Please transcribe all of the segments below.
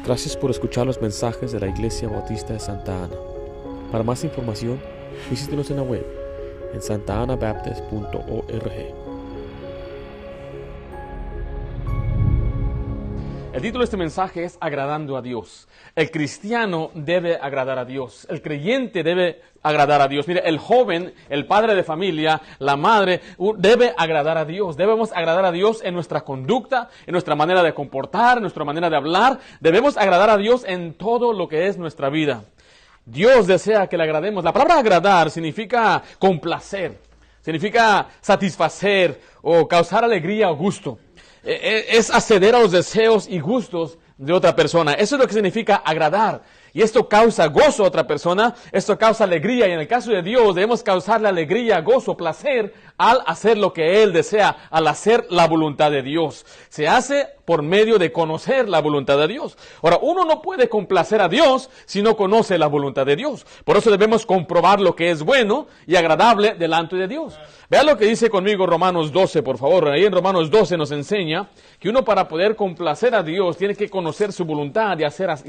Gracias por escuchar los mensajes de la Iglesia Bautista de Santa Ana. Para más información, visítenos en la web en santaanabaptist.org. El título de este mensaje es Agradando a Dios. El cristiano debe agradar a Dios. El creyente debe agradar a Dios. Mire, el joven, el padre de familia, la madre, debe agradar a Dios. Debemos agradar a Dios en nuestra conducta, en nuestra manera de comportar, en nuestra manera de hablar. Debemos agradar a Dios en todo lo que es nuestra vida. Dios desea que le agrademos. La palabra agradar significa complacer, significa satisfacer o causar alegría o gusto. Es acceder a los deseos y gustos de otra persona. Eso es lo que significa agradar. Y esto causa gozo a otra persona, esto causa alegría. Y en el caso de Dios debemos causarle alegría, gozo, placer al hacer lo que Él desea, al hacer la voluntad de Dios. Se hace por medio de conocer la voluntad de Dios. Ahora, uno no puede complacer a Dios si no conoce la voluntad de Dios. Por eso debemos comprobar lo que es bueno y agradable delante de Dios. Vean lo que dice conmigo Romanos 12, por favor. Ahí en Romanos 12 nos enseña que uno para poder complacer a Dios tiene que conocer su voluntad y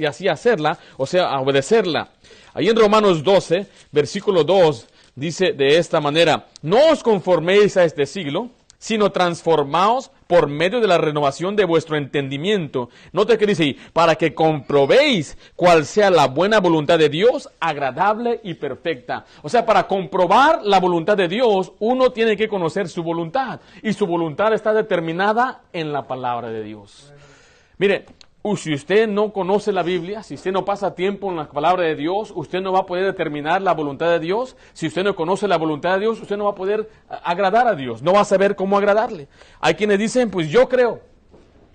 así hacerla, o sea, obedecerla. Ahí en Romanos 12, versículo 2, dice de esta manera: no os conforméis a este siglo, sino transformaos por medio de la renovación de vuestro entendimiento. Note que dice ahí, para que comprobéis cuál sea la buena voluntad de Dios, agradable y perfecta. O sea, para comprobar la voluntad de Dios, uno tiene que conocer su voluntad. Y su voluntad está determinada en la palabra de Dios. Mire, si usted no conoce la Biblia, si usted no pasa tiempo en la palabra de Dios, usted no va a poder determinar la voluntad de Dios. Si usted no conoce la voluntad de Dios, usted no va a poder agradar a Dios, no va a saber cómo agradarle. Hay quienes dicen, pues yo creo,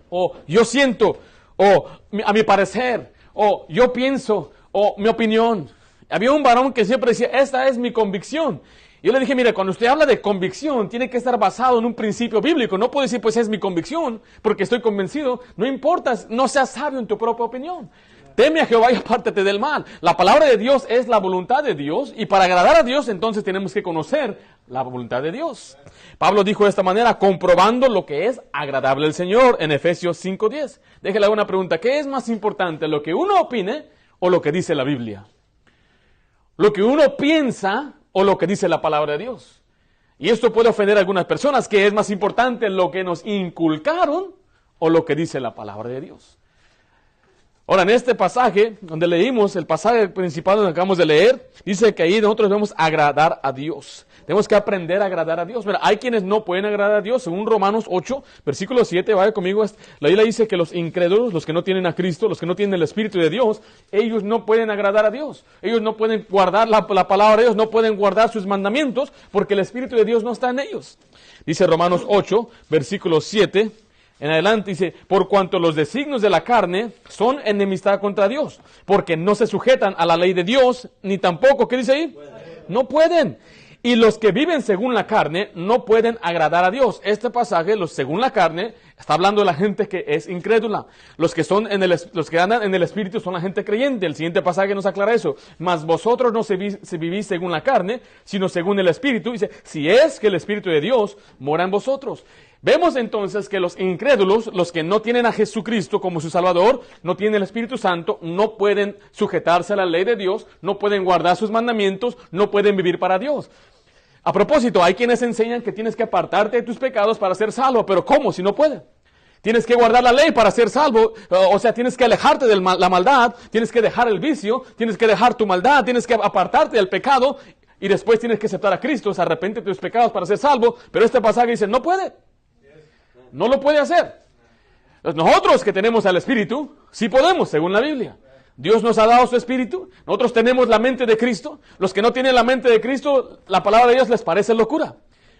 o yo siento, o a mi parecer, o yo pienso, o mi opinión. Había un varón que siempre decía, esta es mi convicción. Yo le dije, mire, cuando usted habla de convicción, tiene que estar basado en un principio bíblico. No puede decir, pues es mi convicción, porque estoy convencido. No importa, no seas sabio en tu propia opinión. Teme a Jehová y apártate del mal. La palabra de Dios es la voluntad de Dios, y para agradar a Dios, entonces tenemos que conocer la voluntad de Dios. Pablo dijo de esta manera, comprobando lo que es agradable al Señor, en Efesios 5:10. Déjele una pregunta, ¿qué es más importante, lo que uno opine o lo que dice la Biblia? Lo que uno piensa o lo que dice la palabra de Dios. Y esto puede ofender a algunas personas, que es más importante lo que nos inculcaron o lo que dice la palabra de Dios. Ahora, en este pasaje, donde leímos, el pasaje principal donde acabamos de leer, dice que ahí nosotros debemos agradar a Dios. Tenemos que aprender a agradar a Dios. Mira, hay quienes no pueden agradar a Dios. Según Romanos 8, versículo 7, vaya conmigo, la Biblia dice que los incrédulos, los que no tienen a Cristo, los que no tienen el Espíritu de Dios, ellos no pueden agradar a Dios. Ellos no pueden guardar la palabra de Dios, no pueden guardar sus mandamientos, porque el Espíritu de Dios no está en ellos. Dice Romanos 8, versículo 7, en adelante dice, por cuanto los designios de la carne son enemistad contra Dios, porque no se sujetan a la ley de Dios, ni tampoco, ¿qué dice ahí? No pueden. Y los que viven según la carne no pueden agradar a Dios. Este pasaje, los según la carne, está hablando de la gente que es incrédula. Los que andan en el Espíritu son la gente creyente. El siguiente pasaje nos aclara eso. Mas vosotros no se vivís según la carne, sino según el Espíritu. Dice, si es que el Espíritu de Dios mora en vosotros. Vemos entonces que los incrédulos, los que no tienen a Jesucristo como su Salvador, no tienen el Espíritu Santo, no pueden sujetarse a la ley de Dios, no pueden guardar sus mandamientos, no pueden vivir para Dios. A propósito, hay quienes enseñan que tienes que apartarte de tus pecados para ser salvo, pero ¿cómo si no puede? Tienes que guardar la ley para ser salvo, o sea, tienes que alejarte de la maldad, tienes que dejar el vicio, tienes que dejar tu maldad, tienes que apartarte del pecado, y después tienes que aceptar a Cristo, o sea, arrepéntete de tus pecados para ser salvo, pero este pasaje dice, no puede. No lo puede hacer. Nosotros que tenemos al Espíritu, sí podemos, según la Biblia. Dios nos ha dado su Espíritu, nosotros tenemos la mente de Cristo. Los que no tienen la mente de Cristo, la palabra de Dios les parece locura.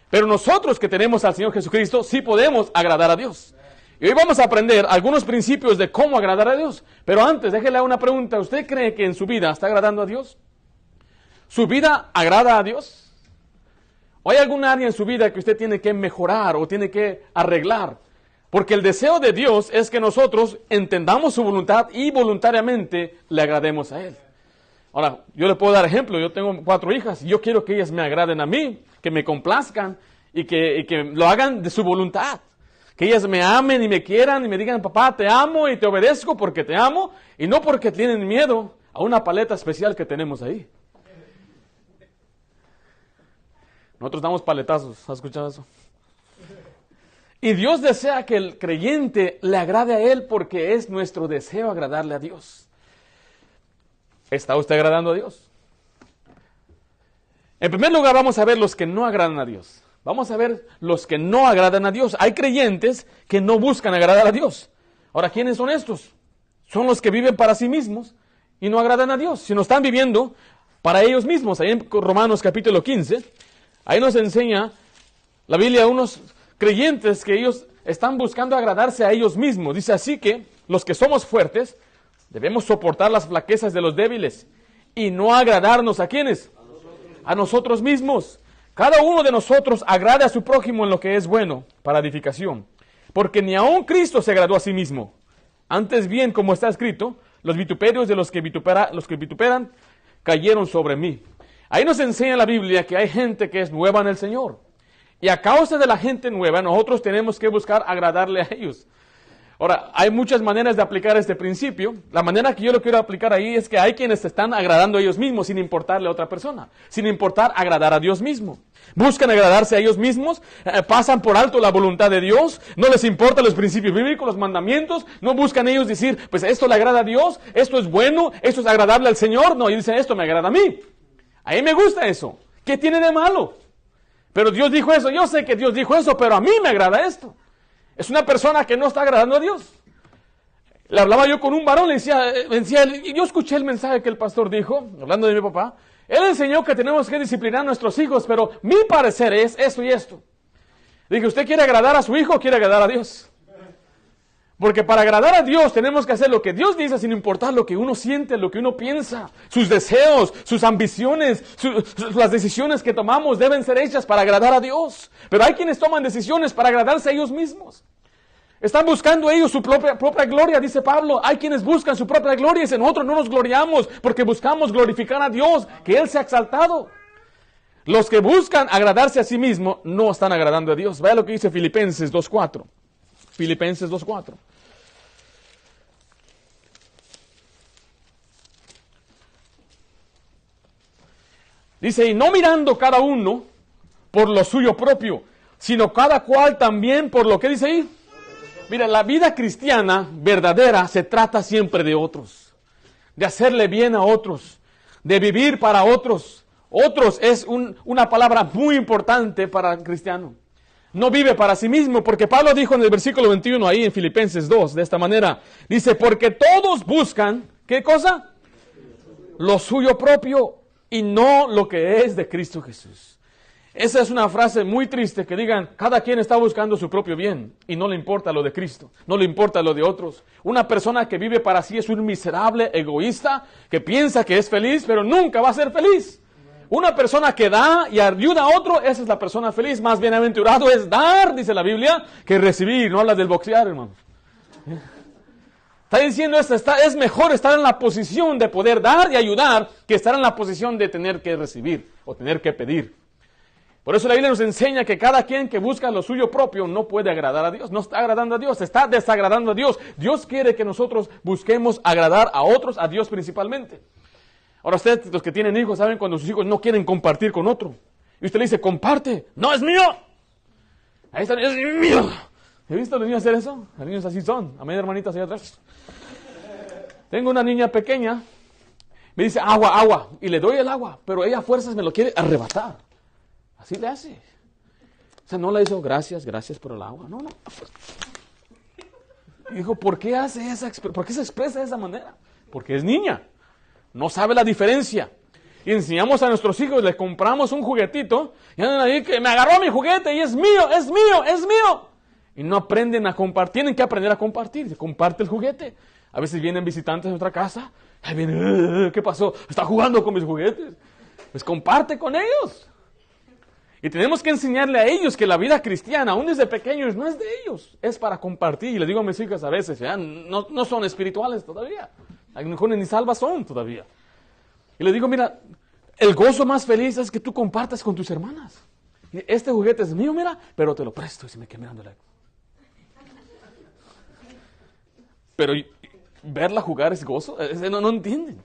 Pero nosotros que tenemos al Señor Jesucristo, sí podemos agradar a Dios. Y hoy vamos a aprender algunos principios de cómo agradar a Dios. Pero antes, déjele una pregunta. ¿Usted cree que en su vida está agradando a Dios? ¿Su vida agrada a Dios? ¿O hay algún área en su vida que usted tiene que mejorar o tiene que arreglar? Porque el deseo de Dios es que nosotros entendamos su voluntad y voluntariamente le agrademos a Él. Ahora, yo le puedo dar ejemplo. Yo tengo 4 hijas y yo quiero que ellas me agraden a mí, que me complazcan y que lo hagan de su voluntad. Que ellas me amen y me quieran y me digan, papá, te amo y te obedezco porque te amo y no porque tienen miedo a una paleta especial que tenemos ahí. Nosotros damos paletazos, ¿has escuchado eso? Y Dios desea que el creyente le agrade a Él porque es nuestro deseo agradarle a Dios. ¿Está usted agradando a Dios? En primer lugar vamos a ver los que no agradan a Dios. Vamos a ver los que no agradan a Dios. Hay creyentes que no buscan agradar a Dios. Ahora, ¿quiénes son estos? Son los que viven para sí mismos y no agradan a Dios, sino están viviendo para ellos mismos. Ahí en Romanos capítulo 15, ahí nos enseña la Biblia unos creyentes que ellos están buscando agradarse a ellos mismos. Dice así que los que somos fuertes debemos soportar las flaquezas de los débiles y no agradarnos ¿a quiénes? A nosotros mismos. Cada uno de nosotros agrade a su prójimo en lo que es bueno para edificación, porque ni aun Cristo se agradó a sí mismo. Antes bien, como está escrito, los vituperios de los que vituperan cayeron sobre mí. Ahí nos enseña la Biblia que hay gente que es nueva en el Señor. Y a causa de la gente nueva, nosotros tenemos que buscar agradarle a ellos. Ahora, hay muchas maneras de aplicar este principio. La manera que yo lo quiero aplicar ahí es que hay quienes se están agradando a ellos mismos sin importarle a otra persona, sin importar agradar a Dios mismo. Buscan agradarse a ellos mismos, pasan por alto la voluntad de Dios, no les importan los principios bíblicos, los mandamientos, no buscan ellos decir, pues esto le agrada a Dios, esto es bueno, esto es agradable al Señor. No, y dicen, esto me agrada a mí. A mí me gusta eso. ¿Qué tiene de malo? Pero Dios dijo eso, yo sé que Dios dijo eso, pero a mí me agrada esto. Es una persona que no está agradando a Dios. Le hablaba yo con un varón, le decía, yo escuché el mensaje que el pastor dijo, hablando de mi papá. Él enseñó que tenemos que disciplinar a nuestros hijos, pero mi parecer es esto y esto. Dije, ¿usted quiere agradar a su hijo o quiere agradar a Dios? Porque para agradar a Dios tenemos que hacer lo que Dios dice sin importar lo que uno siente, lo que uno piensa. Sus deseos, sus ambiciones, las decisiones que tomamos deben ser hechas para agradar a Dios. Pero hay quienes toman decisiones para agradarse a ellos mismos. Están buscando ellos su propia gloria, dice Pablo. Hay quienes buscan su propia gloria y dicen, nosotros no nos gloriamos porque buscamos glorificar a Dios, que Él se ha exaltado. Los que buscan agradarse a sí mismos no están agradando a Dios. Vea lo que dice Filipenses 2:4. Filipenses 2:4. Dice, y no mirando cada uno por lo suyo propio, sino cada cual también por lo que dice ahí. Mira, la vida cristiana verdadera se trata siempre de otros, de hacerle bien a otros, de vivir para otros. Otros es una palabra muy importante para el cristiano. No vive para sí mismo, porque Pablo dijo en el versículo 21 ahí en Filipenses 2, de esta manera, dice, porque todos buscan, ¿qué cosa? Lo suyo propio y no lo que es de Cristo Jesús. Esa es una frase muy triste, que digan, cada quien está buscando su propio bien y no le importa lo de Cristo, no le importa lo de otros. Una persona que vive para sí es un miserable egoísta, que piensa que es feliz, pero nunca va a ser feliz. Una persona que da y ayuda a otro, esa es la persona feliz. Más bienaventurado es dar, dice la Biblia, que recibir. No habla del boxear, hermano. Está diciendo esto, es mejor estar en la posición de poder dar y ayudar que estar en la posición de tener que recibir o tener que pedir. Por eso la Biblia nos enseña que cada quien que busca lo suyo propio no puede agradar a Dios, no está agradando a Dios, está desagradando a Dios. Dios quiere que nosotros busquemos agradar a otros, a Dios principalmente. Ahora ustedes, los que tienen hijos, saben cuando sus hijos no quieren compartir con otro. Y usted le dice, comparte. No, es mío. Ahí está, es mío. ¿He visto a los niños hacer eso? Los niños así son. A media hermanita allá atrás. Tengo una niña pequeña. Me dice, agua, agua. Y le doy el agua. Pero ella a fuerzas me lo quiere arrebatar. Así le hace. O sea, no le dice, gracias por el agua. No. Y dijo, ¿por qué hace por qué se expresa de esa manera? Porque es niña. No sabe la diferencia. Y enseñamos a nuestros hijos, les compramos un juguetito, y andan ahí que me agarró mi juguete y es mío, es mío, es mío. Y no aprenden a compartir, tienen que aprender a compartir. Se comparte el juguete. A veces vienen visitantes de nuestra casa, ahí vienen, ¿qué pasó? Está jugando con mis juguetes. Pues comparte con ellos. Y tenemos que enseñarle a ellos que la vida cristiana, aún desde pequeños, no es de ellos, es para compartir. Y les digo a mis hijas a veces, ya, no son espirituales todavía. A lo mejor ni salvas son todavía. Y le digo, mira, el gozo más feliz es que tú compartas con tus hermanas. Este juguete es mío, mira, pero te lo presto. Y se me queda mirándola. pero verla jugar es gozo. No entienden.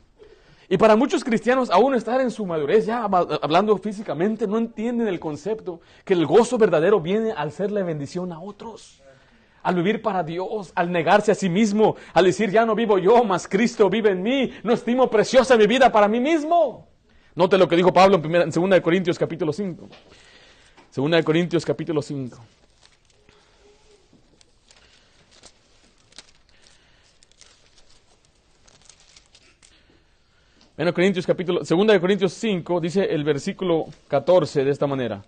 Y para muchos cristianos, aún estar en su madurez, ya hablando físicamente, no entienden el concepto que el gozo verdadero viene al serle bendición a otros, al vivir para Dios, al negarse a sí mismo, al decir, ya no vivo yo, mas Cristo vive en mí, no estimo preciosa mi vida para mí mismo. Note lo que dijo Pablo en 2 de Corintios capítulo 5. 2 de Corintios capítulo 5. En Corintios 2 de Corintios 5 dice el versículo 14 de esta manera.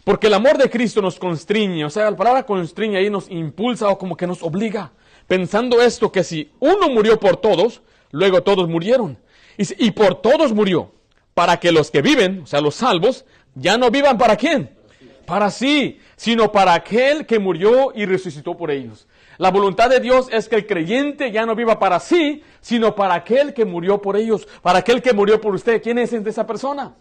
Porque el amor de Cristo nos constriñe, o sea, la palabra constriñe ahí nos impulsa o como que nos obliga. Pensando esto, que si uno murió por todos, luego todos murieron. Y por todos murió, para que los que viven, o sea, los salvos, ya no vivan ¿para quién? Para sí, sino para aquel que murió y resucitó por ellos. La voluntad de Dios es que el creyente ya no viva para sí, sino para aquel que murió por ellos, para aquel que murió por usted. ¿Quién es esa persona?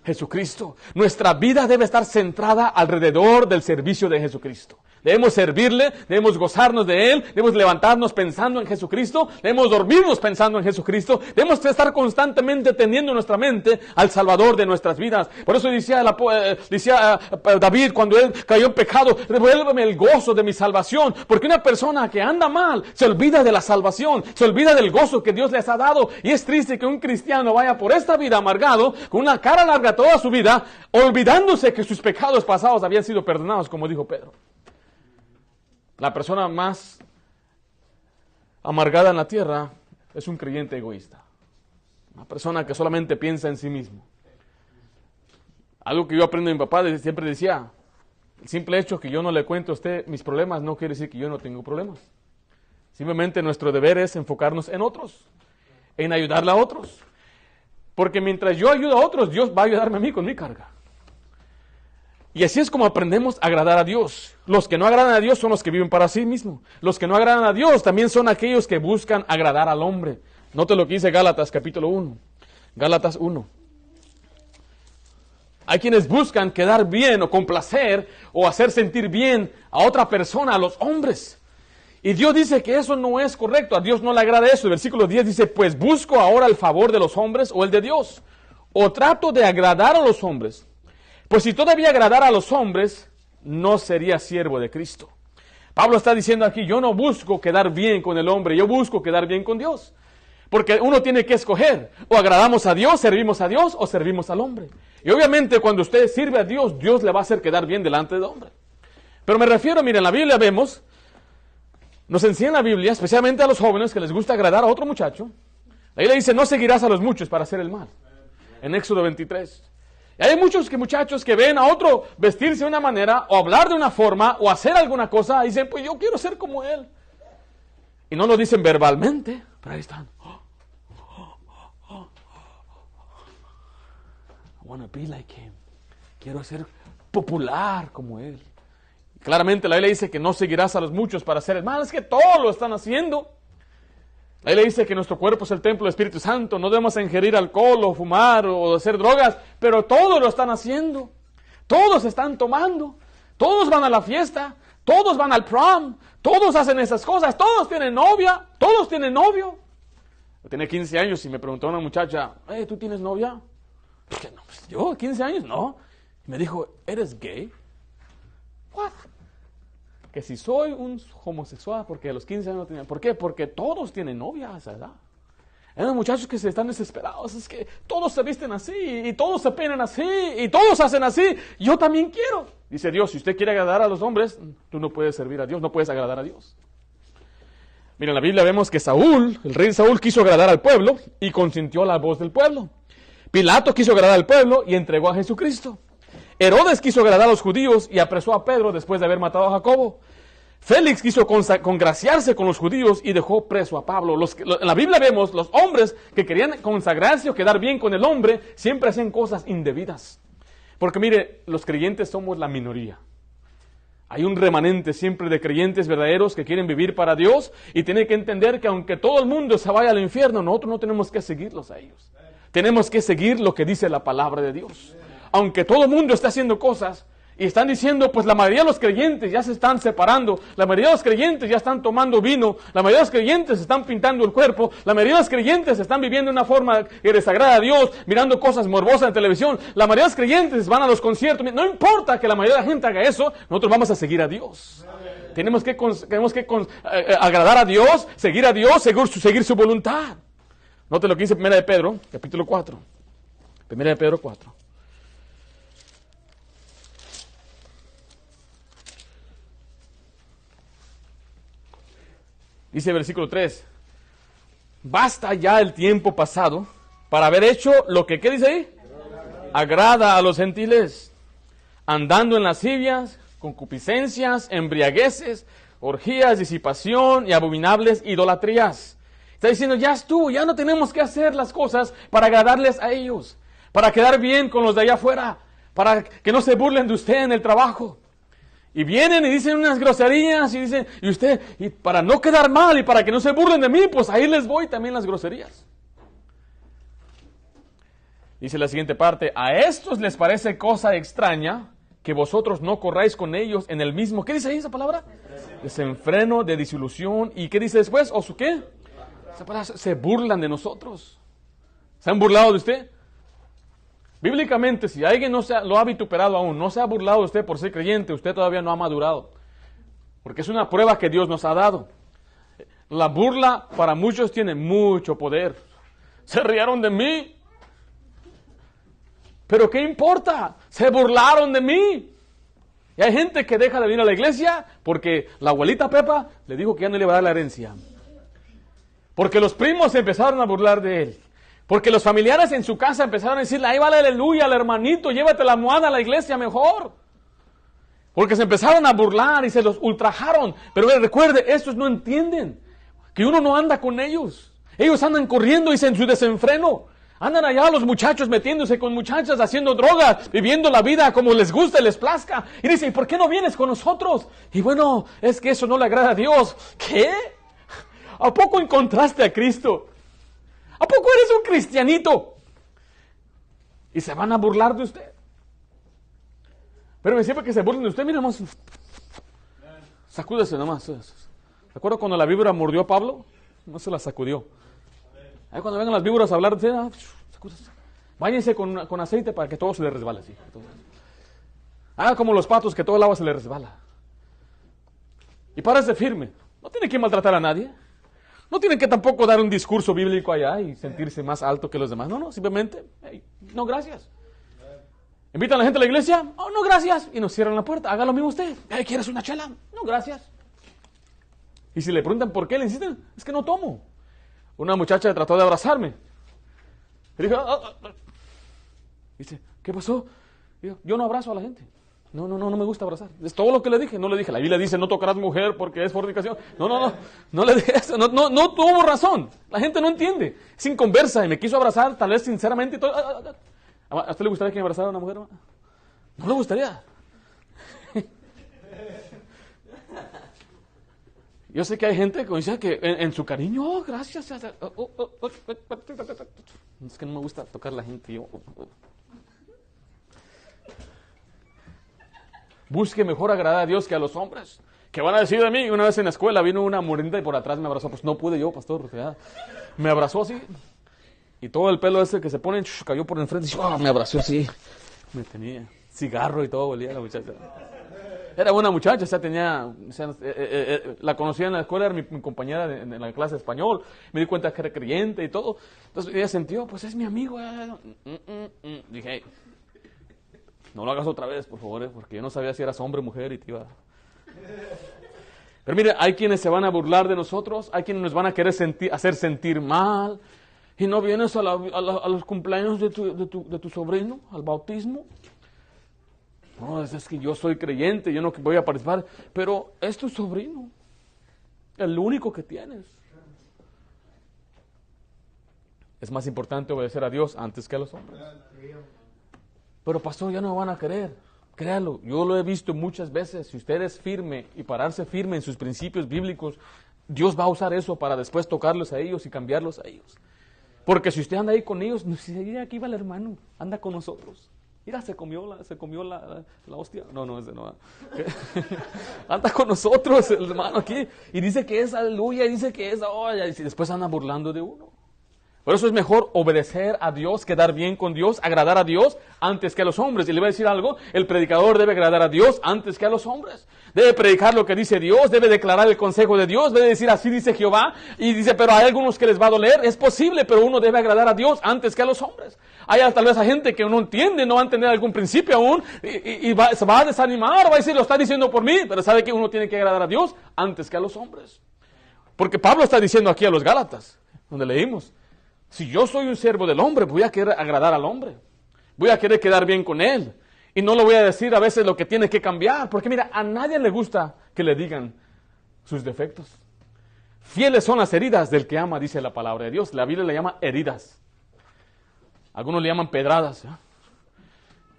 Jesucristo. Nuestra vida debe estar centrada alrededor del servicio de Jesucristo. Debemos servirle, debemos gozarnos de Él, debemos levantarnos pensando en Jesucristo, debemos dormirnos pensando en Jesucristo, debemos estar constantemente teniendo nuestra mente al Salvador de nuestras vidas. Por eso decía David cuando él cayó en pecado, devuélveme el gozo de mi salvación, porque una persona que anda mal se olvida de la salvación, se olvida del gozo que Dios les ha dado, y es triste que un cristiano vaya por esta vida amargado, con una cara larga toda su vida, olvidándose que sus pecados pasados habían sido perdonados, como dijo Pedro. La persona más amargada en la tierra es un creyente egoísta. Una persona que solamente piensa en sí mismo. Algo que yo aprendo de mi papá, siempre decía, el simple hecho que yo no le cuento a usted mis problemas no quiere decir que yo no tengo problemas. Simplemente nuestro deber es enfocarnos en otros, en ayudarle a otros. Porque mientras yo ayudo a otros, Dios va a ayudarme a mí con mi carga. Y así es como aprendemos a agradar a Dios. Los que no agradan a Dios son los que viven para sí mismos. Los que no agradan a Dios también son aquellos que buscan agradar al hombre. Note lo que dice Gálatas capítulo 1. Gálatas 1. Hay quienes buscan quedar bien o complacer o hacer sentir bien a otra persona, a los hombres. Y Dios dice que eso no es correcto. A Dios no le agrada eso. El versículo 10 dice, pues busco ahora el favor de los hombres o el de Dios. O trato de agradar a los hombres. Pues si todavía agradara a los hombres, no sería siervo de Cristo. Pablo está diciendo aquí, yo no busco quedar bien con el hombre, yo busco quedar bien con Dios. Porque uno tiene que escoger, o agradamos a Dios, servimos a Dios, o servimos al hombre. Y obviamente cuando usted sirve a Dios, Dios le va a hacer quedar bien delante del hombre. Pero me refiero, miren, en la Biblia vemos, nos enseña la Biblia, especialmente a los jóvenes que les gusta agradar a otro muchacho. La Biblia dice, no seguirás a los muchos para hacer el mal. En Éxodo 23. Y hay muchos muchachos que ven a otro vestirse de una manera, o hablar de una forma, o hacer alguna cosa, y dicen, pues yo quiero ser como él. Y no lo dicen verbalmente, pero ahí están. I want to be like him. Quiero ser popular como él. Y claramente la Biblia dice que no seguirás a los muchos para hacer el mal, es que todos lo están haciendo. La Biblia dice que nuestro cuerpo es el templo del Espíritu Santo, no debemos ingerir alcohol o fumar o hacer drogas, pero todos lo están haciendo, todos están tomando, todos van a la fiesta, todos van al prom, todos hacen esas cosas, todos tienen novia, todos tienen novio. Yo tenía 15 años y me preguntó una muchacha, ¿tú tienes novia? Dije, no, pues yo, 15 años, no. Y me dijo, ¿eres gay? ¿What? Que si soy un homosexual, porque a los 15 años no tenía. ¿Por qué? Porque todos tienen novia a esa edad. Hay unos muchachos que se están desesperados, es que todos se visten así, y todos se peinan así, y todos hacen así, yo también quiero. Dice Dios, si usted quiere agradar a los hombres, tú no puedes servir a Dios, no puedes agradar a Dios. Mira, en la Biblia vemos que Saúl, el rey Saúl, quiso agradar al pueblo, y consintió la voz del pueblo. Pilato quiso agradar al pueblo, y entregó a Jesucristo. Herodes quiso agradar a los judíos y apresó a Pedro después de haber matado a Jacobo. Félix quiso congraciarse con los judíos y dejó preso a Pablo. En la Biblia vemos los hombres que querían consagrarse o quedar bien con el hombre, siempre hacen cosas indebidas. Porque mire, los creyentes somos la minoría. Hay un remanente siempre de creyentes verdaderos que quieren vivir para Dios y tienen que entender que aunque todo el mundo se vaya al infierno, nosotros no tenemos que seguirlos a ellos. Tenemos que seguir lo que dice la palabra de Dios. Aunque todo el mundo esté haciendo cosas Y están diciendo, pues la mayoría de los creyentes ya se están separando, la mayoría de los creyentes ya están tomando vino, la mayoría de los creyentes están pintando el cuerpo, la mayoría de los creyentes están viviendo de una forma que desagrada a Dios, mirando cosas morbosas en televisión, la mayoría de los creyentes van a los conciertos. No importa que la mayoría de la gente haga eso, nosotros vamos a seguir a Dios. Tenemos que agradar a Dios, seguir su voluntad. Note lo que dice 1 de Pedro, capítulo 4. 1 de Pedro 4. Dice el versículo 3, basta ya el tiempo pasado para haber hecho lo que, ¿qué dice ahí? Agrada a los gentiles, andando en lascivias, concupiscencias, embriagueces, orgías, disipación y abominables idolatrías. Está diciendo, ya estuvo, ya no tenemos que hacer las cosas para agradarles a ellos, para quedar bien con los de allá afuera, para que no se burlen de usted en el trabajo. Y vienen y dicen unas groserías y dicen, y para no quedar mal y para que no se burlen de mí, pues ahí les voy también las groserías. Dice la siguiente parte, a estos les parece cosa extraña que vosotros no corráis con ellos en el mismo, ¿qué dice ahí esa palabra? Desenfreno, de disolución. ¿Y qué dice después? ¿O su qué? Esa palabra, se burlan de nosotros. ¿Se han burlado de usted? Bíblicamente, si alguien lo ha vituperado aún, no se ha burlado de usted por ser creyente, usted todavía no ha madurado. Porque es una prueba que Dios nos ha dado. La burla para muchos tiene mucho poder. Se rieron de mí. Pero ¿qué importa? Se burlaron de mí. Y hay gente que deja de venir a la iglesia porque la abuelita Pepa le dijo que ya no le iba a dar la herencia. Porque los primos se empezaron a burlar de él. Porque los familiares en su casa empezaron a decirle, ahí va la aleluya al hermanito, llévate la almohada a la iglesia mejor. Porque se empezaron a burlar y se los ultrajaron. Pero recuerde, estos no entienden que uno no anda con ellos. Ellos andan corriendo y en su desenfreno. Andan allá los muchachos metiéndose con muchachas, haciendo drogas, viviendo la vida como les gusta y les plazca. Y dicen, ¿por qué no vienes con nosotros? Y bueno, es que eso no le agrada a Dios. ¿Qué? ¿A poco encontraste a Cristo? ¿A poco eres un cristianito? Y se van a burlar de usted. Pero siempre que se burlen de usted, mira nomás. Sacúdese nomás. ¿Se acuerda cuando la víbora mordió a Pablo? No se la sacudió. Ahí cuando vengan las víboras a hablar de usted, sacúdese. Báñense con aceite para que todo se le resbale. ¿Sí? Haga como los patos, que todo el agua se le resbala. Y párese firme. No tiene que maltratar a nadie. No tienen que tampoco dar un discurso bíblico allá y sentirse más alto que los demás. No, simplemente, hey, no, gracias. ¿Invitan a la gente a la iglesia? Oh, no, gracias. Y nos cierran la puerta. Haga lo mismo usted. Hey, ¿quieres una chela? No, gracias. Y si le preguntan por qué, le insisten, es que no tomo. Una muchacha trató de abrazarme. Y dijo, dice, ¿qué pasó? Dijo, yo no abrazo a la gente. No me gusta abrazar. Es todo lo que le dije. No le dije, la Biblia dice, no tocarás mujer porque es fornicación. No le dije eso. No tuvo razón. La gente no entiende. Es inconversa y me quiso abrazar, tal vez sinceramente. Y todo. ¿A usted le gustaría que me abrazara a una mujer? No le gustaría. Yo sé que hay gente que dice que en su cariño, oh, gracias. Es que no me gusta tocar a la gente. Busque mejor agradar a Dios que a los hombres. ¿Qué van a decir de mí? Una vez en la escuela vino una morenita y por atrás me abrazó. Pues no pude yo, pastor. O sea, me abrazó así. Y todo el pelo ese que se pone cayó por enfrente. Y me abrazó así. Me tenía cigarro y todo, olía la muchacha. Era buena muchacha, o sea, tenía... O sea, la conocía en la escuela, era mi compañera en la clase de español. Me di cuenta que era creyente y todo. Entonces ella sintió, pues es mi amigo. Dije, hey, no lo hagas otra vez, por favor, porque yo no sabía si eras hombre o mujer y te iba... Pero mire, hay quienes se van a burlar de nosotros, hay quienes nos van a querer hacer sentir mal, y no vienes a los cumpleaños de tu sobrino, al bautismo. No, es que yo soy creyente, yo no voy a participar, pero es tu sobrino, el único que tienes. Es más importante obedecer a Dios antes que a los hombres. Pero pastor, ya no van a querer. Créalo, yo lo he visto muchas veces. Si usted es firme y pararse firme en sus principios bíblicos, Dios va a usar eso para después tocarlos a ellos y cambiarlos a ellos. Porque si usted anda ahí con ellos, no sé, aquí va el hermano, anda con nosotros. Mira, se comió la hostia. No, ese no. Anda con nosotros, el hermano aquí. Y dice que es aleluya, y dice que es y después anda burlando de uno. Por eso es mejor obedecer a Dios, quedar bien con Dios, agradar a Dios antes que a los hombres. Y le voy a decir algo, el predicador debe agradar a Dios antes que a los hombres. Debe predicar lo que dice Dios, debe declarar el consejo de Dios, debe decir así dice Jehová. Y dice, pero hay algunos que les va a doler. Es posible, pero uno debe agradar a Dios antes que a los hombres. Hay tal vez a gente que no entiende, no va a entender algún principio aún, y se va a desanimar, va a decir, lo está diciendo por mí, pero sabe que uno tiene que agradar a Dios antes que a los hombres. Porque Pablo está diciendo aquí a los Gálatas, donde leímos, si yo soy un siervo del hombre, voy a querer agradar al hombre. Voy a querer quedar bien con él. Y no le voy a decir a veces lo que tiene que cambiar. Porque mira, a nadie le gusta que le digan sus defectos. Fieles son las heridas del que ama, dice la palabra de Dios. La Biblia le llama heridas. Algunos le llaman pedradas. ¿Eh?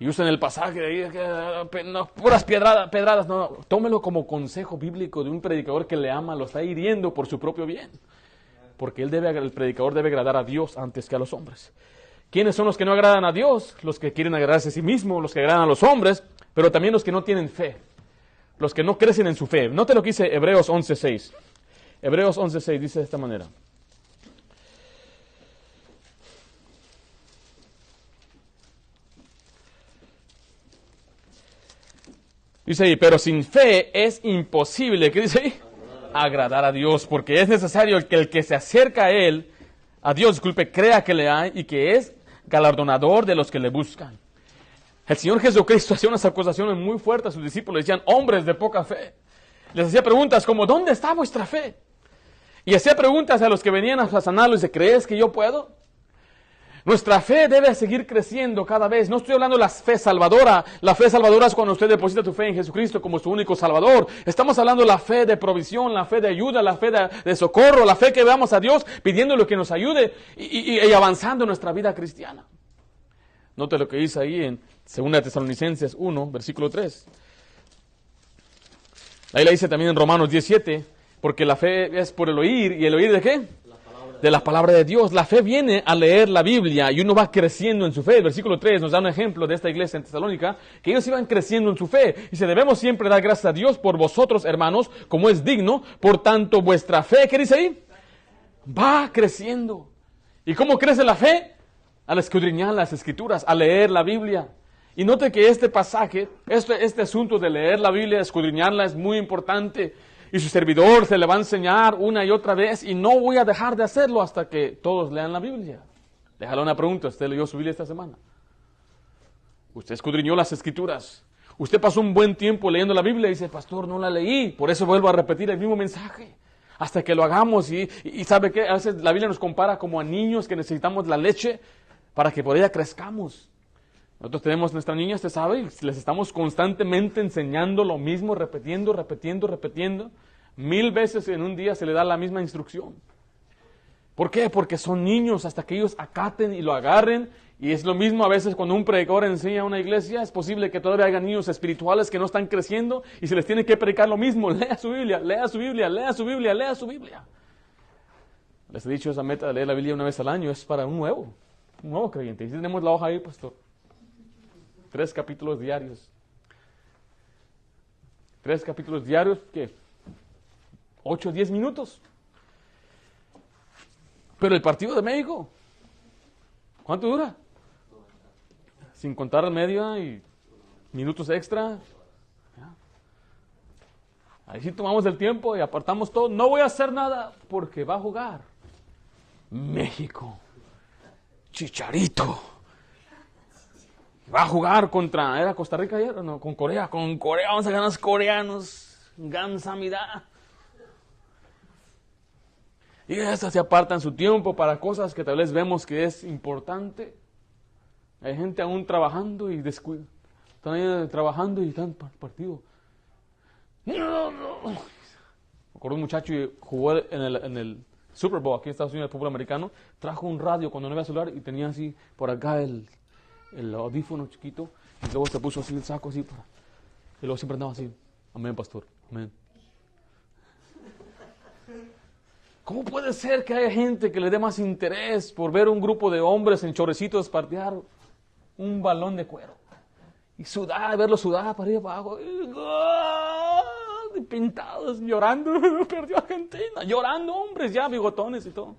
Y usan el pasaje de ahí, no, puras pedradas. No, tómelo como consejo bíblico de un predicador que le ama, lo está hiriendo por su propio bien. Porque el predicador debe agradar a Dios antes que a los hombres. ¿Quiénes son los que no agradan a Dios? Los que quieren agradarse a sí mismos, los que agradan a los hombres, pero también los que no tienen fe. Los que no crecen en su fe. Note lo que dice Hebreos 11:6. Hebreos 11:6 dice de esta manera. Dice ahí, pero sin fe es imposible. ¿Qué dice ahí? Agradar a Dios, porque es necesario que el que se acerca a Dios, crea que le hay y que es galardonador de los que le buscan. El Señor Jesucristo hacía unas acusaciones muy fuertes a sus discípulos, decían, hombres de poca fe. Les hacía preguntas como, ¿dónde está vuestra fe? Y hacía preguntas a los que venían a sanarlo y dice, ¿crees que yo puedo? Nuestra fe debe seguir creciendo cada vez. No estoy hablando de la fe salvadora. La fe salvadora es cuando usted deposita tu fe en Jesucristo como su único salvador. Estamos hablando de la fe de provisión, la fe de ayuda, la fe de socorro, la fe que veamos a Dios pidiéndole que nos ayude y avanzando en nuestra vida cristiana. Note lo que dice ahí en 2 Tesalonicenses 1, versículo 3. Ahí la dice también en Romanos 17, porque la fe es por el oír, ¿y el oír de qué? De la palabra de Dios. La fe viene a leer la Biblia y uno va creciendo en su fe. El versículo 3 nos da un ejemplo de esta iglesia en Tesalónica, que ellos iban creciendo en su fe. Dice, debemos siempre dar gracias a Dios por vosotros, hermanos, como es digno. Por tanto, vuestra fe, ¿qué dice ahí? Va creciendo. ¿Y cómo crece la fe? Al escudriñar las Escrituras, a leer la Biblia. Y note que este pasaje, este asunto de leer la Biblia, escudriñarla, es muy importante. Y su servidor se le va a enseñar una y otra vez y no voy a dejar de hacerlo hasta que todos lean la Biblia. Déjale una pregunta, ¿usted leyó su Biblia esta semana? ¿Usted escudriñó las Escrituras? ¿Usted pasó un buen tiempo leyendo la Biblia y dice, pastor, no la leí, por eso vuelvo a repetir el mismo mensaje? Hasta que lo hagamos y ¿sabe qué? A veces la Biblia nos compara como a niños que necesitamos la leche para que por ella crezcamos. Nosotros tenemos nuestras niñas, usted sabe, y les estamos constantemente enseñando lo mismo, repitiendo. 1000 veces en un día se le da la misma instrucción. ¿Por qué? Porque son niños hasta que ellos acaten y lo agarren. Y es lo mismo a veces cuando un predicador enseña a una iglesia, es posible que todavía haya niños espirituales que no están creciendo y se les tiene que predicar lo mismo. Lea su Biblia, lea su Biblia, lea su Biblia, lea su Biblia. Les he dicho, esa meta de leer la Biblia una vez al año es para un nuevo creyente. Y si tenemos la hoja ahí, pastor. 3 capítulos diarios. 3 capítulos diarios, ¿qué? 8 o 10 minutos. Pero el partido de México, ¿cuánto dura? Sin contar el medio y minutos extra. Ahí sí tomamos el tiempo y apartamos todo. No voy a hacer nada porque va a jugar México. Chicharito. Va a jugar ¿era Costa Rica ayer o no? Con Corea. Con Corea vamos a ganar los coreanos. Gamsamida. Y estas se apartan su tiempo para cosas que tal vez vemos que es importante. Hay gente aún trabajando y descuida. Están ahí trabajando y están partido. No. Me acuerdo un muchacho y jugó en el Super Bowl aquí en Estados Unidos, el fútbol americano. Trajo un radio cuando no había celular y tenía así por acá el audífono chiquito, y luego se puso así el saco así, y luego siempre andaba así, amén pastor, amén. ¿Cómo puede ser que haya gente que le dé más interés por ver un grupo de hombres en chorecitos partear un balón de cuero? Y sudar, verlos sudar para arriba y para abajo. Y pintados, llorando. Perdió Argentina. Llorando, hombres ya, bigotones y todo.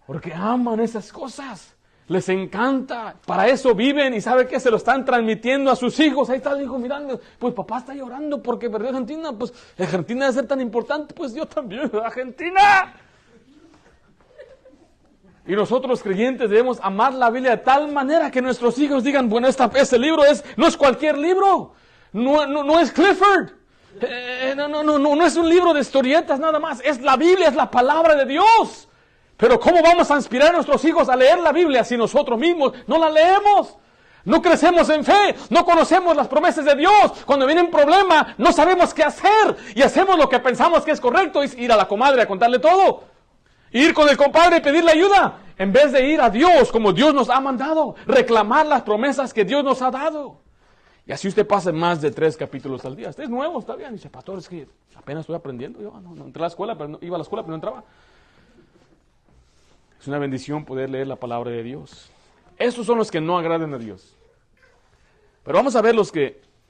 Porque aman esas cosas. Les encanta. Para eso viven y ¿sabe qué? Se lo están transmitiendo a sus hijos. Ahí está el hijo mirando. Pues papá está llorando porque perdió Argentina. Pues Argentina debe ser tan importante. Pues yo también. Argentina. Y nosotros los creyentes debemos amar la Biblia de tal manera que nuestros hijos digan, bueno, este libro no es cualquier libro. No es Clifford. No es un libro de historietas nada más. Es la Biblia, es la palabra de Dios. Pero ¿cómo vamos a inspirar a nuestros hijos a leer la Biblia si nosotros mismos no la leemos? No crecemos en fe, no conocemos las promesas de Dios. Cuando viene un problema, no sabemos qué hacer. Y hacemos lo que pensamos que es correcto, es ir a la comadre a contarle todo. Ir con el compadre y pedirle ayuda. En vez de ir a Dios como Dios nos ha mandado. Reclamar las promesas que Dios nos ha dado. Y así usted pasa más de 3 capítulos al día. Usted es nuevo, está bien. Dice, pastor, es que apenas estoy aprendiendo. Yo no entré a la escuela, pero iba a la escuela, pero no entraba. Es una bendición poder leer la palabra de Dios. Esos son los que no agradan a Dios. Pero vamos a ver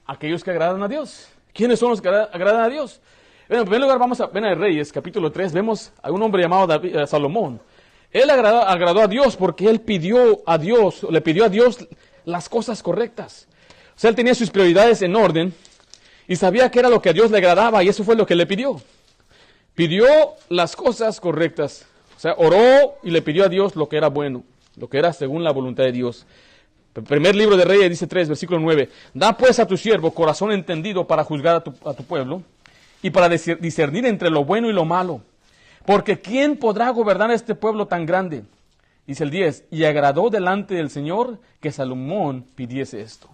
aquellos que agradan a Dios. ¿Quiénes son los que agradan a Dios? Bueno, en primer lugar vamos a ver en Reyes, capítulo 3. Vemos a un hombre llamado Salomón. Él agradó a Dios porque él le pidió a Dios las cosas correctas. O sea, él tenía sus prioridades en orden y sabía que era lo que a Dios le agradaba y eso fue lo que le pidió. Pidió las cosas correctas. O sea, oró y le pidió a Dios lo que era bueno, lo que era según la voluntad de Dios. El primer libro de Reyes dice 3, versículo 9. Da pues a tu siervo corazón entendido para juzgar a tu pueblo y para discernir entre lo bueno y lo malo. Porque ¿quién podrá gobernar este pueblo tan grande? Dice el 10. Y agradó delante del Señor que Salomón pidiese esto.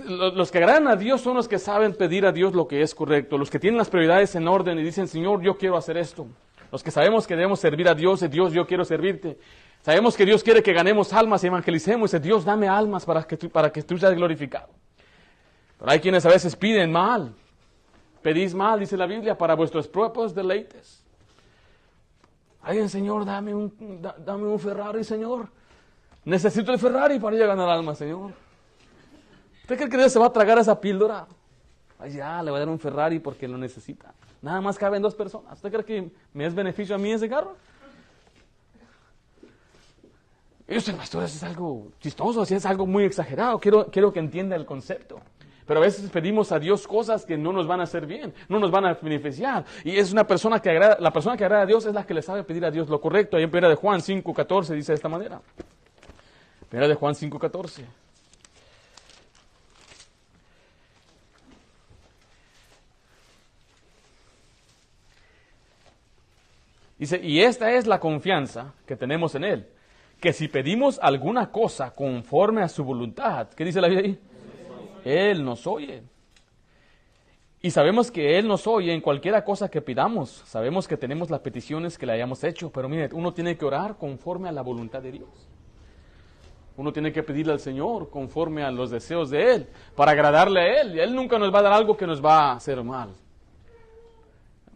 Los que agradan a Dios son los que saben pedir a Dios lo que es correcto. Los que tienen las prioridades en orden y dicen, Señor, yo quiero hacer esto. Los que sabemos que debemos servir a Dios, Dios, yo quiero servirte. Sabemos que Dios quiere que ganemos almas y evangelicemos. Dice, Dios, dame almas para que tú seas glorificado. Pero hay quienes a veces piden mal. Pedís mal, dice la Biblia, para vuestros propios deleites. Ay, Señor, dame un Ferrari, Señor. Necesito el Ferrari para ir a ganar almas, Señor. ¿Usted cree que Dios se va a tragar esa píldora? Ay, ya, le voy a dar un Ferrari porque lo necesita. Nada más caben 2 personas. ¿Usted cree que me es beneficio a mí ese carro? Y usted, pastor, eso es algo chistoso, es algo muy exagerado. Quiero que entienda el concepto. Pero a veces pedimos a Dios cosas que no nos van a hacer bien, no nos van a beneficiar. Y es la persona que agrada a Dios es la que le sabe pedir a Dios lo correcto. Ahí en 1 de Juan 5:14 dice de esta manera. 1 de Juan 5:14. Dice, y esta es la confianza que tenemos en Él, que si pedimos alguna cosa conforme a su voluntad, ¿qué dice la Biblia ahí? Él nos oye. Y sabemos que Él nos oye en cualquiera cosa que pidamos. Sabemos que tenemos las peticiones que le hayamos hecho, pero mire, uno tiene que orar conforme a la voluntad de Dios. Uno tiene que pedirle al Señor conforme a los deseos de Él, para agradarle a Él. Y Él nunca nos va a dar algo que nos va a hacer mal.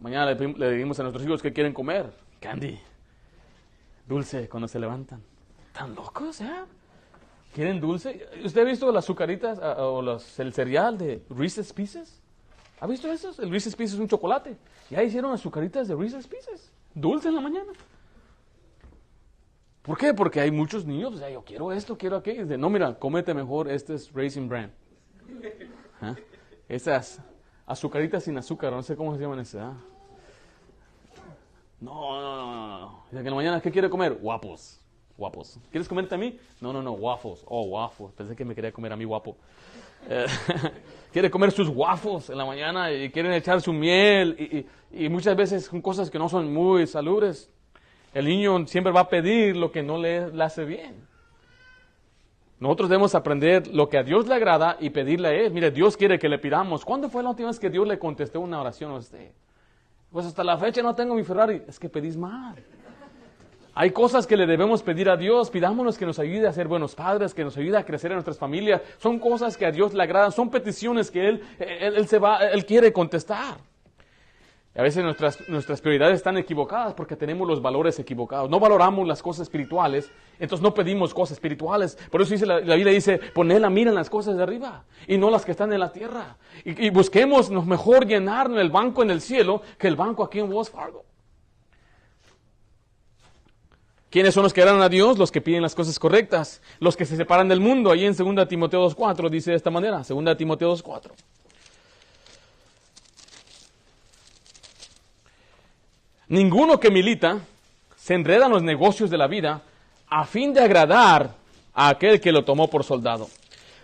Mañana le decimos a nuestros hijos que quieren comer. Candy. Dulce cuando se levantan. ¿Tan locos, ¿Quieren dulce? ¿Usted ha visto las azucaritas el cereal de Reese's Pieces? ¿Ha visto esos? El Reese's Pieces es un chocolate. Ya hicieron azucaritas de Reese's Pieces. Dulce en la mañana. ¿Por qué? Porque hay muchos niños, yo quiero esto, quiero aquello. Dice, no, mira, cómete mejor, este es Raisin Bran. Esas azucaritas sin azúcar, no sé cómo se llaman esas. No. Dice que en la mañana, ¿qué quiere comer? Guapos. ¿Quieres comerte a mí? No, waffles. Oh, waffles. Pensé que me quería comer a mí guapo. Quiere comer sus waffles en la mañana y quieren echar su miel y muchas veces son cosas que no son muy salubres. El niño siempre va a pedir lo que no le hace bien. Nosotros debemos aprender lo que a Dios le agrada y pedirle a Él. Mire, Dios quiere que le pidamos. ¿Cuándo fue la última vez que Dios le contestó una oración a usted? Pues hasta la fecha no tengo mi Ferrari. Es que pedís mal. Hay cosas que le debemos pedir a Dios. Pidámonos que nos ayude a ser buenos padres, que nos ayude a crecer en nuestras familias. Son cosas que a Dios le agradan. Son peticiones que Él quiere contestar. Y a veces nuestras prioridades están equivocadas porque tenemos los valores equivocados. No valoramos las cosas espirituales, entonces no pedimos cosas espirituales. Por eso dice la Biblia dice, poned la mira en las cosas de arriba y no las que están en la tierra. Y busquemos mejor llenar el banco en el cielo que el banco aquí en Wells Fargo. ¿Quiénes son los que agradan a Dios? Los que piden las cosas correctas, los que se separan del mundo. Ahí en 2 Timoteo 2:4 dice de esta manera, 2 Timoteo 2:4. Ninguno que milita se enreda en los negocios de la vida a fin de agradar a aquel que lo tomó por soldado.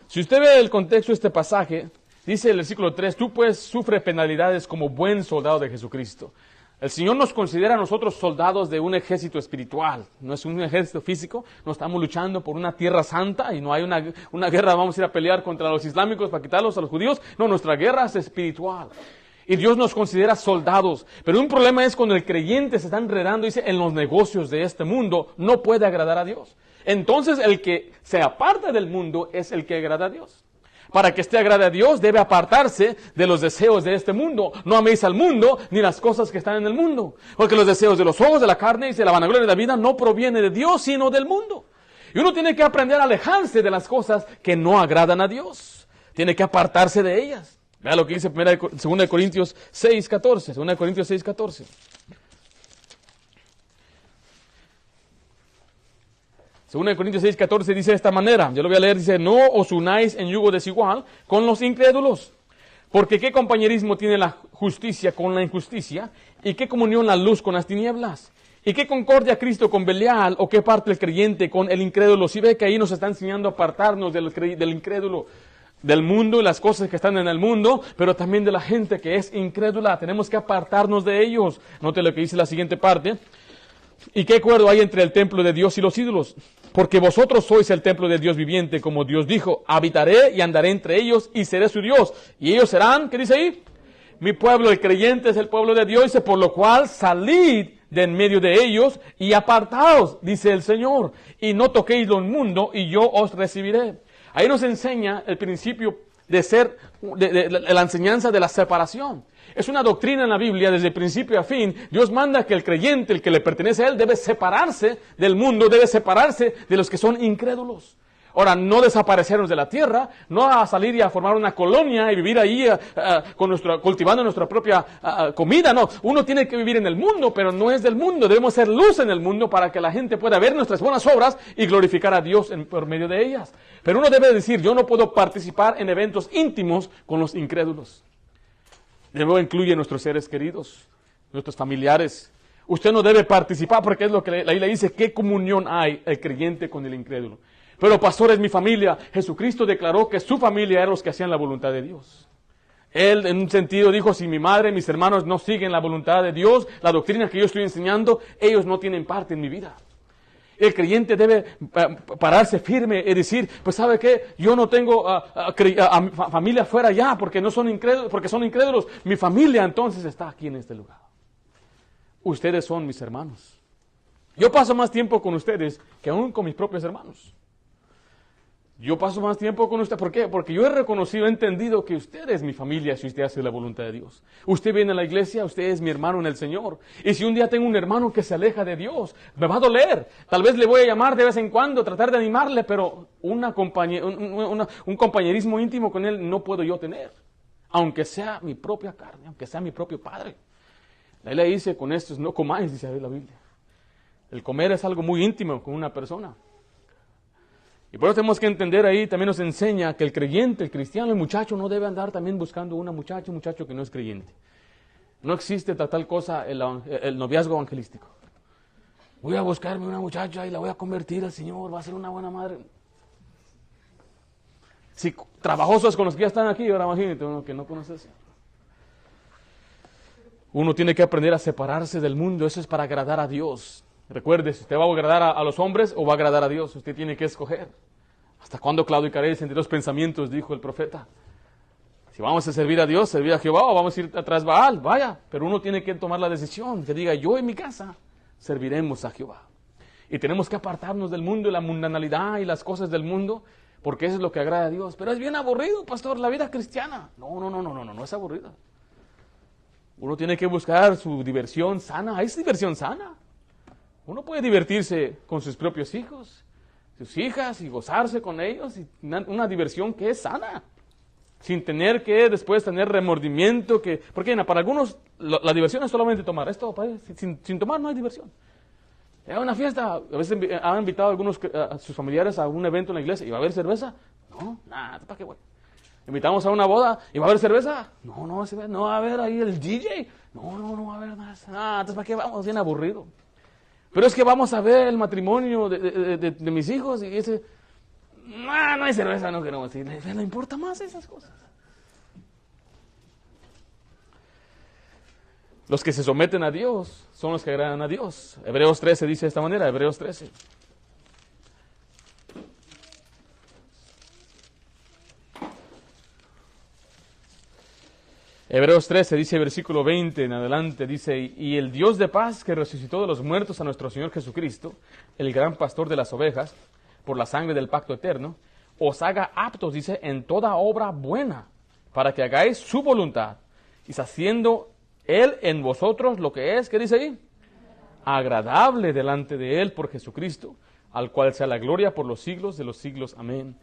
Si usted ve el contexto de este pasaje, dice el versículo 3, tú pues sufre penalidades como buen soldado de Jesucristo. El Señor nos considera a nosotros soldados de un ejército espiritual, no es un ejército físico, no estamos luchando por una tierra santa y no hay una guerra, vamos a ir a pelear contra los islámicos para quitarlos a los judíos, no, nuestra guerra es espiritual. Y Dios nos considera soldados. Pero un problema es cuando el creyente se está enredando, dice, en los negocios de este mundo, no puede agradar a Dios. Entonces el que se aparta del mundo es el que agrada a Dios. Para que agrade a Dios debe apartarse de los deseos de este mundo. No améis al mundo ni las cosas que están en el mundo. Porque los deseos de los ojos, de la carne y de la vanagloria de la vida no proviene de Dios, sino del mundo. Y uno tiene que aprender a alejarse de las cosas que no agradan a Dios. Tiene que apartarse de ellas. Vea lo que dice 2 Corintios 6:14. 2 Corintios 6:14. 2 Corintios 6:14 dice de esta manera. Yo lo voy a leer. Dice, no os unáis en yugo desigual con los incrédulos. Porque qué compañerismo tiene la justicia con la injusticia. Y qué comunión la luz con las tinieblas. Y qué concordia Cristo con Belial. O qué parte el creyente con el incrédulo. Si ve que ahí nos está enseñando a apartarnos del incrédulo. Del mundo y las cosas que están en el mundo, pero también de la gente que es incrédula. Tenemos que apartarnos de ellos. Note lo que dice la siguiente parte. ¿Y qué acuerdo hay entre el templo de Dios y los ídolos? Porque vosotros sois el templo de Dios viviente, como Dios dijo, habitaré y andaré entre ellos y seré su Dios. Y ellos serán, ¿qué dice ahí? Mi pueblo, el creyente es el pueblo de Dios, dice, por lo cual salid de en medio de ellos y apartaos, dice el Señor, y no toquéis lo inmundo y yo os recibiré. Ahí nos enseña el principio de la enseñanza de la separación. Es una doctrina en la Biblia desde principio a fin. Dios manda que el creyente, el que le pertenece a Él, debe separarse del mundo, debe separarse de los que son incrédulos. Ahora, no desaparecernos de la tierra, no a salir y a formar una colonia y vivir ahí cultivando nuestra propia comida, no. Uno tiene que vivir en el mundo, pero no es del mundo. Debemos ser luz en el mundo para que la gente pueda ver nuestras buenas obras y glorificar a Dios por medio de ellas. Pero uno debe decir, yo no puedo participar en eventos íntimos con los incrédulos. De nuevo incluye a nuestros seres queridos, nuestros familiares. Usted no debe participar porque es lo que la Biblia dice, ¿qué comunión hay el creyente con el incrédulo? Pero pastor, es mi familia. Jesucristo declaró que su familia eran los que hacían la voluntad de Dios. Él en un sentido dijo, si mi madre, mis hermanos no siguen la voluntad de Dios, la doctrina que yo estoy enseñando, ellos no tienen parte en mi vida. El creyente debe pararse firme y decir, pues ¿sabe qué? Yo no tengo familia fuera ya porque no son incrédulos, porque son incrédulos. Mi familia entonces está aquí en este lugar. Ustedes son mis hermanos. Yo paso más tiempo con ustedes que aún con mis propios hermanos. Yo paso más tiempo con usted. ¿Por qué? Porque yo he reconocido, he entendido que usted es mi familia si usted hace la voluntad de Dios. Usted viene a la iglesia, usted es mi hermano en el Señor. Y si un día tengo un hermano que se aleja de Dios, me va a doler. Tal vez le voy a llamar de vez en cuando, tratar de animarle, pero un compañerismo íntimo con él no puedo yo tener. Aunque sea mi propia carne, aunque sea mi propio padre. La Biblia dice, con estos no comáis, dice la Biblia. El comer es algo muy íntimo con una persona. Y por eso tenemos que entender ahí, también nos enseña que el creyente, el cristiano, el muchacho no debe andar también buscando una muchacha, un muchacho que no es creyente. No existe tal cosa el noviazgo evangelístico. Voy a buscarme una muchacha y la voy a convertir al Señor, va a ser una buena madre. Si trabajosos con los que ya están aquí, ahora imagínate uno que no conoce al Señor. Uno tiene que aprender a separarse del mundo, eso es para agradar a Dios. Recuerde, si usted va a agradar a los hombres o va a agradar a Dios, usted tiene que escoger. ¿Hasta cuándo claudicaréis entre dos pensamientos? Dijo el profeta. Si vamos a servir a Dios, servir a Jehová, o vamos a ir atrás Baal, vaya. Pero uno tiene que tomar la decisión, que diga, yo en mi casa serviremos a Jehová. Y tenemos que apartarnos del mundo y la mundanalidad y las cosas del mundo, porque eso es lo que agrada a Dios. Pero es bien aburrido, pastor, la vida cristiana. No es aburrida. Uno tiene que buscar su diversión sana. Es diversión sana. Uno puede divertirse con sus propios hijos, sus hijas, y gozarse con ellos, y una diversión que es sana, sin tener que después tener remordimiento, porque para algunos la diversión es solamente tomar. Esto, sin tomar no hay diversión. Hay una fiesta, a veces han invitado a sus familiares a un evento en la iglesia, ¿y va a haber cerveza? No, nada, ¿para qué, güey? Invitamos a una boda, ¿y va a haber cerveza? No va a haber ahí el DJ. No va a haber nada. Entonces, ¿para qué vamos? Bien aburrido. Pero es que vamos a ver el matrimonio de mis hijos, y dice, no hay cerveza, no queremos ir. Le importa más esas cosas. Los que se someten a Dios son los que agradan a Dios. Hebreos 13 dice de esta manera, Hebreos 13. Hebreos 13 dice, versículo 20 en adelante, dice, y el Dios de paz que resucitó de los muertos a nuestro Señor Jesucristo, el gran pastor de las ovejas, por la sangre del pacto eterno, os haga aptos, dice, en toda obra buena, para que hagáis su voluntad, y haciendo Él en vosotros lo que es, ¿qué dice ahí? Agradable delante de Él por Jesucristo, al cual sea la gloria por los siglos de los siglos. Amén.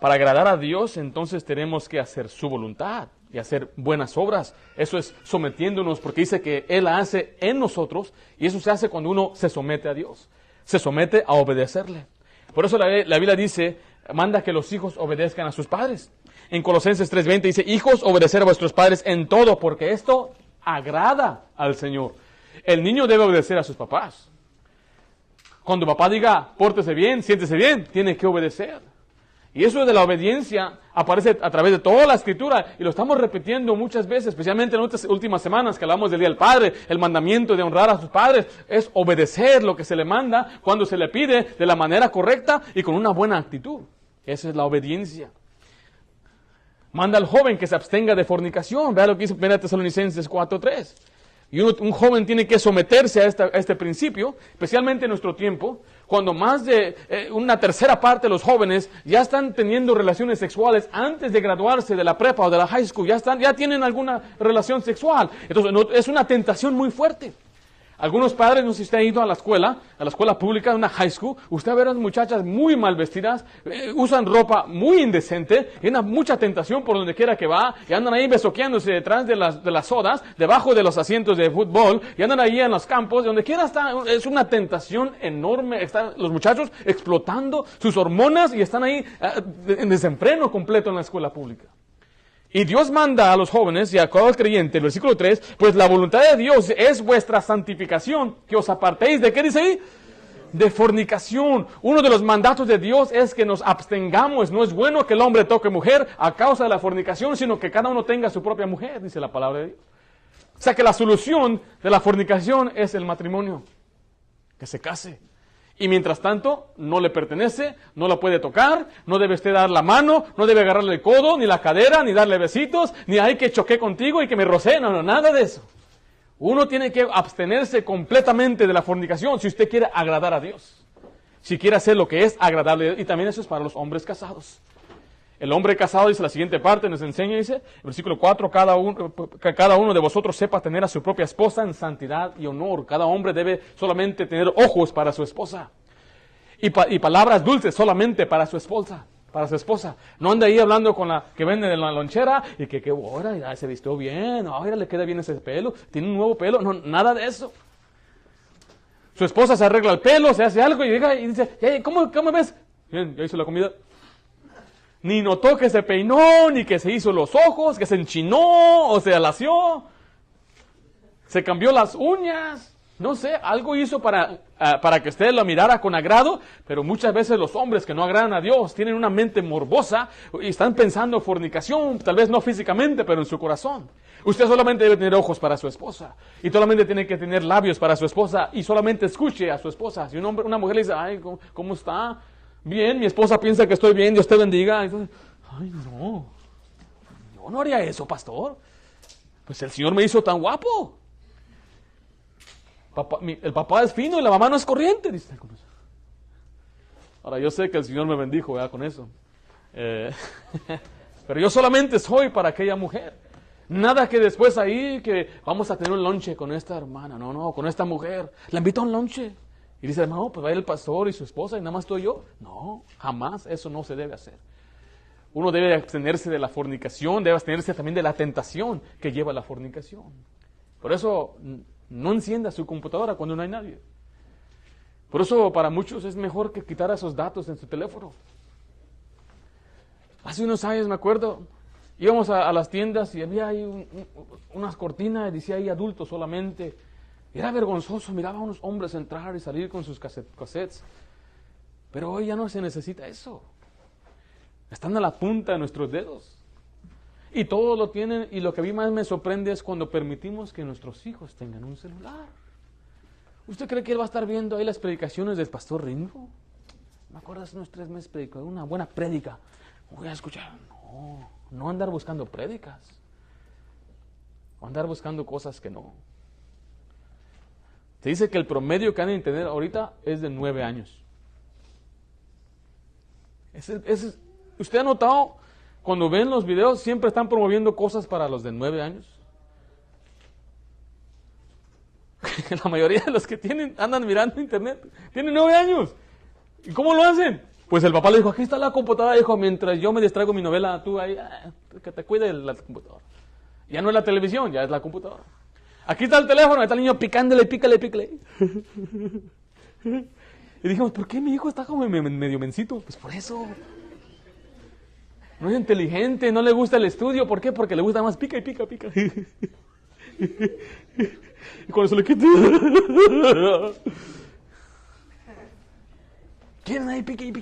Para agradar a Dios, entonces tenemos que hacer su voluntad y hacer buenas obras. Eso es sometiéndonos, porque dice que Él la hace en nosotros, y eso se hace cuando uno se somete a Dios. Se somete a obedecerle. Por eso la Biblia dice, manda que los hijos obedezcan a sus padres. En Colosenses 3:20 dice, hijos, obedecer a vuestros padres en todo, porque esto agrada al Señor. El niño debe obedecer a sus papás. Cuando papá diga, pórtese bien, siéntese bien, tiene que obedecer. Y eso de la obediencia aparece a través de toda la Escritura, y lo estamos repitiendo muchas veces, especialmente en estas últimas semanas que hablamos del Día del Padre. El mandamiento de honrar a sus padres es obedecer lo que se le manda cuando se le pide, de la manera correcta y con una buena actitud. Esa es la obediencia. Manda al joven que se abstenga de fornicación. Vea lo que dice 1 Tesalonicenses 4:3. Y un joven tiene que someterse a este principio, especialmente en nuestro tiempo, cuando más de una tercera parte de los jóvenes ya están teniendo relaciones sexuales antes de graduarse de la prepa o de la high school, ya tienen alguna relación sexual. Entonces, es una tentación muy fuerte. Algunos padres, no sé si usted ha ido a la escuela pública, a una high school, usted ve a las muchachas muy mal vestidas, usan ropa muy indecente, y hay mucha tentación por donde quiera que va, y andan ahí besoqueándose detrás de las sodas, debajo de los asientos de fútbol, y andan ahí en los campos, donde quiera está, es una tentación enorme. Están los muchachos explotando sus hormonas y están ahí en desenfreno completo en la escuela pública. Y Dios manda a los jóvenes y a cada creyente, el versículo 3, pues la voluntad de Dios es vuestra santificación, que os apartéis, ¿de qué dice ahí? De fornicación. Uno de los mandatos de Dios es que nos abstengamos. No es bueno que el hombre toque mujer a causa de la fornicación, sino que cada uno tenga su propia mujer, dice la palabra de Dios. O sea que la solución de la fornicación es el matrimonio, que se case. Y mientras tanto, no le pertenece, no la puede tocar, no debe usted dar la mano, no debe agarrarle el codo, ni la cadera, ni darle besitos, ni hay que choqué contigo y que me rocé, no, nada de eso. Uno tiene que abstenerse completamente de la fornicación si usted quiere agradar a Dios. Si quiere hacer lo que es agradable, y también eso es para los hombres casados. El hombre casado, dice la siguiente parte, nos enseña, dice, versículo 4, que cada uno de vosotros sepa tener a su propia esposa en santidad y honor. Cada hombre debe solamente tener ojos para su esposa. Y palabras dulces solamente para su esposa. No anda ahí hablando con la que vende de la lonchera, y que ahora ya se vistió bien, ahora le queda bien ese pelo, tiene un nuevo pelo. No, nada de eso. Su esposa se arregla el pelo, se hace algo y llega y dice, hey, ¿cómo ves? Bien, ya hizo la comida. Ni notó que se peinó, ni que se hizo los ojos, que se enchinó o se alació. Se cambió las uñas. No sé, algo hizo para que usted lo mirara con agrado, pero muchas veces los hombres que no agradan a Dios tienen una mente morbosa y están pensando fornicación, tal vez no físicamente, pero en su corazón. Usted solamente debe tener ojos para su esposa, y solamente tiene que tener labios para su esposa, y solamente escuche a su esposa. Si una mujer le dice, ay, ¿cómo está? Bien, mi esposa piensa que estoy bien, Dios te bendiga. Entonces, ay, no, yo no haría eso, pastor. Pues el Señor me hizo tan guapo. El papá es fino y la mamá no es corriente, dice. Ahora, yo sé que el Señor me bendijo con eso. Pero yo solamente soy para aquella mujer. Nada que después ahí que vamos a tener un lonche con esta hermana, no, con esta mujer. La invito a un lonche. Y dice, no, pues va a ir el pastor y su esposa y nada más estoy yo. No, jamás, eso no se debe hacer. Uno debe abstenerse de la fornicación, debe abstenerse también de la tentación que lleva a la fornicación. Por eso no encienda su computadora cuando no hay nadie. Por eso para muchos es mejor que quitar esos datos en su teléfono. Hace unos años me acuerdo, íbamos a las tiendas y había ahí unas cortinas, decía ahí adultos solamente. Era vergonzoso, miraba a unos hombres entrar y salir con sus cassettes. Pero hoy ya no se necesita eso. Están a la punta de nuestros dedos. Y todos lo tienen, y lo que a mí más me sorprende es cuando permitimos que nuestros hijos tengan un celular. ¿Usted cree que él va a estar viendo ahí las predicaciones del pastor Ringo? Me acuerdo hace unos 3 meses predicó una buena prédica. Voy a escuchar. No andar buscando prédicas. O andar buscando cosas que no. Se dice que el promedio que han de internet ahorita es de 9 años. ¿Usted ha notado cuando ven los videos siempre están promoviendo cosas para los de 9 años? La mayoría de los que andan mirando internet tienen 9 años. ¿Y cómo lo hacen? Pues el papá le dijo, aquí está la computadora, hijo, mientras yo me distraigo mi novela, tú ahí, que te cuide la computadora. Ya no es la televisión, ya es la computadora. Aquí está el teléfono, está el niño picándole, pícale. Y dijimos, ¿por qué mi hijo está como medio mencito? Pues por eso. No es inteligente, no le gusta el estudio. ¿Por qué? Porque le gusta más pica. Y cuando se le quita... ¿Quieren ahí? Pique. Y